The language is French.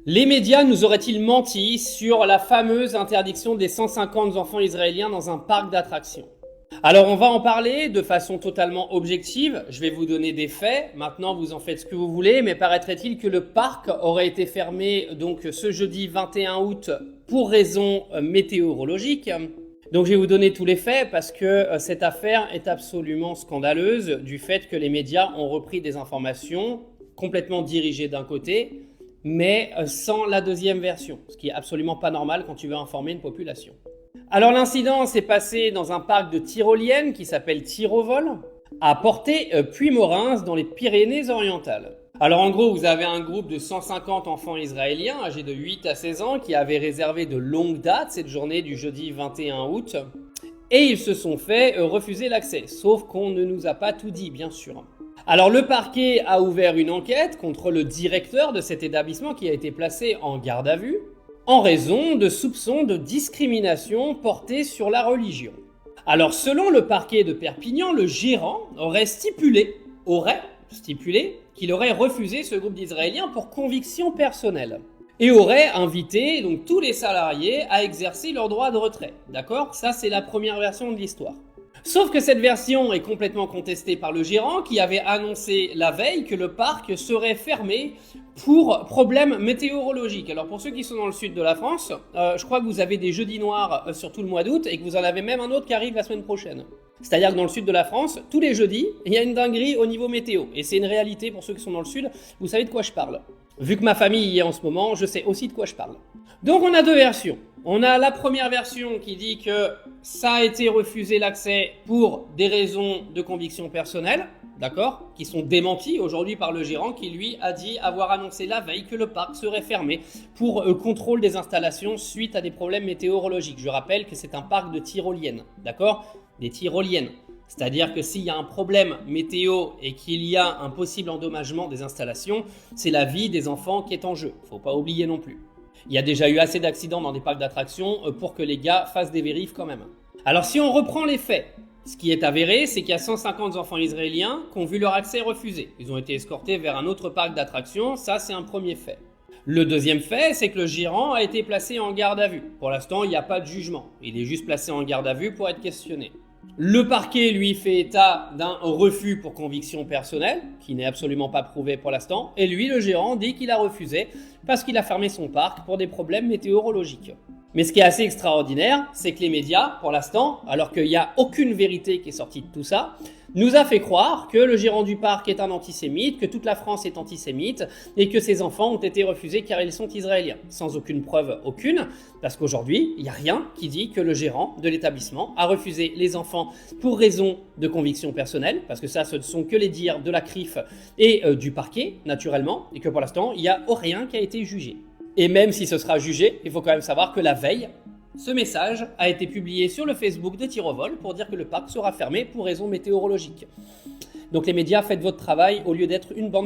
Les médias nous auraient-ils menti sur la fameuse interdiction des 150 enfants israéliens dans un parc d'attractions? Alors on va en parler de façon totalement objective, je vais vous donner des faits, maintenant vous en faites ce que vous voulez, mais paraîtrait-il que le parc aurait été fermé donc ce jeudi 21 août pour raison météorologique. Donc je vais vous donner tous les faits parce que cette affaire est absolument scandaleuse du fait que les médias ont repris des informations complètement dirigées d'un côté, mais sans la deuxième version, ce qui est absolument pas normal quand tu veux informer une population. Alors l'incident s'est passé dans un parc de tyroliennes qui s'appelle Tyrovol, à Portet-Puymorens dans les Pyrénées-Orientales. Alors en gros, vous avez un groupe de 150 enfants israéliens âgés de 8 à 16 ans qui avaient réservé de longue date cette journée du jeudi 21 août et ils se sont fait refuser l'accès, sauf qu'on ne nous a pas tout dit bien sûr. Alors le parquet a ouvert une enquête contre le directeur de cet établissement qui a été placé en garde à vue en raison de soupçons de discrimination portés sur la religion. Alors selon le parquet de Perpignan, le gérant aurait stipulé qu'il aurait refusé ce groupe d'Israéliens pour conviction personnelle et aurait invité donc tous les salariés à exercer leur droit de retrait. D'accord ? Ça c'est la première version de l'histoire. Sauf que cette version est complètement contestée par le gérant qui avait annoncé la veille que le parc serait fermé pour problème météorologique. Alors pour ceux qui sont dans le sud de la France, je crois que vous avez des jeudis noirs sur tout le mois d'août et que vous en avez même un autre qui arrive la semaine prochaine. C'est-à-dire que dans le sud de la France, tous les jeudis, il y a une dinguerie au niveau météo. Et c'est une réalité pour ceux qui sont dans le sud, vous savez de quoi je parle. Vu que ma famille y est en ce moment, je sais aussi de quoi je parle. Donc on a deux versions. On a la première version qui dit que ça a été refusé l'accès pour des raisons de conviction personnelle, d'accord, qui sont démenties aujourd'hui par le gérant qui lui a dit avoir annoncé la veille que le parc serait fermé pour contrôle des installations suite à des problèmes météorologiques. Je rappelle que c'est un parc de tyroliennes, d'accord, des tyroliennes. C'est-à-dire que s'il y a un problème météo et qu'il y a un possible endommagement des installations, c'est la vie des enfants qui est en jeu. Faut pas oublier non plus. Il y a déjà eu assez d'accidents dans des parcs d'attractions pour que les gars fassent des vérifs quand même. Alors si on reprend les faits, ce qui est avéré, c'est qu'il y a 150 enfants israéliens qui ont vu leur accès refusé. Ils ont été escortés vers un autre parc d'attractions, ça c'est un premier fait. Le deuxième fait, c'est que le gérant a été placé en garde à vue. Pour l'instant, il n'y a pas de jugement. Il est juste placé en garde à vue pour être questionné. Le parquet, lui, fait état d'un refus pour conviction personnelle, qui n'est absolument pas prouvé pour l'instant, et lui, le gérant, dit qu'il a refusé parce qu'il a fermé son parc pour des problèmes météorologiques. Mais ce qui est assez extraordinaire, c'est que les médias, pour l'instant, alors qu'il n'y a aucune vérité qui est sortie de tout ça, nous a fait croire que le gérant du parc est un antisémite, que toute la France est antisémite et que ses enfants ont été refusés car ils sont israéliens. Sans aucune preuve aucune, parce qu'aujourd'hui, il n'y a rien qui dit que le gérant de l'établissement a refusé les enfants pour raison de conviction personnelle, parce que ça, ce ne sont que les dires de la CRIF et du parquet, naturellement, et que pour l'instant, il n'y a rien qui a été jugé. Et même si ce sera jugé, il faut quand même savoir que la veille, ce message a été publié sur le Facebook de Tyrovol pour dire que le parc sera fermé pour raison météorologique. Donc les médias, faites votre travail au lieu d'être une bande